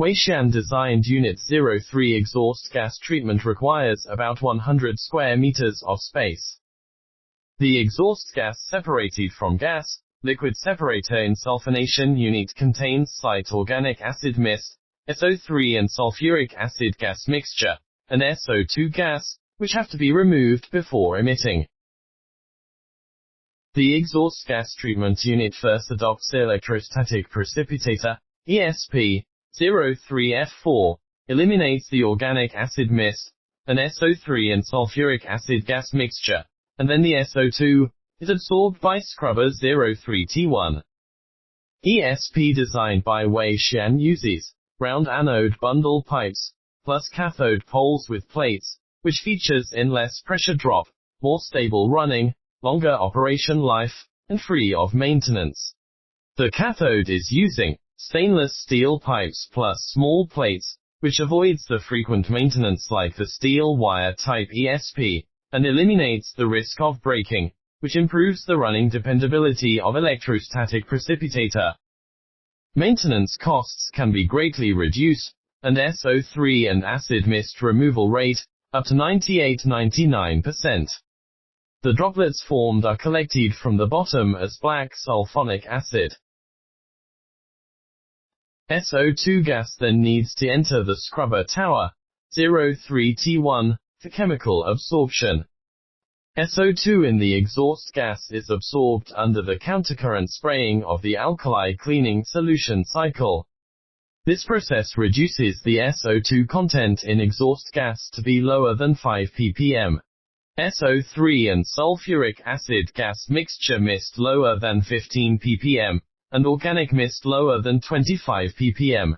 WEIXIAN designed Unit 03 exhaust gas treatment requires about 100 square meters of space. The exhaust gas separated from gas, liquid separator in sulphonation unit contains slight organic acid mist, SO3 and sulfuric acid gas mixture, and SO2 gas, which have to be removed before emitting. The exhaust gas treatment unit first adopts electrostatic precipitator, ESP, 03F4, eliminates the organic acid mist, an SO3 and sulfuric acid gas mixture, and then the SO2 is absorbed by scrubber 03T1. ESP designed by WEIXIAN uses round anode bundle pipes, plus cathode poles with plates, which features in less pressure drop, more stable running, longer operation life, and free of maintenance. The cathode is using stainless steel pipes plus small plates, which avoids the frequent maintenance like the steel wire type ESP, and eliminates the risk of breaking, which improves the running dependability of electrostatic precipitator. Maintenance costs can be greatly reduced, and SO3 and acid mist removal rate, up to 98–99%. The droplets formed are collected from the bottom as black sulfonic acid. SO2 gas then needs to enter the scrubber tower, 03T1, for chemical absorption. SO2 in the exhaust gas is absorbed under the countercurrent spraying of the alkali cleaning solution cycle. This process reduces the SO2 content in exhaust gas to be lower than 5 ppm. SO3 and sulfuric acid gas mixture mist lower than 15 ppm, and organic mist lower than 25 ppm.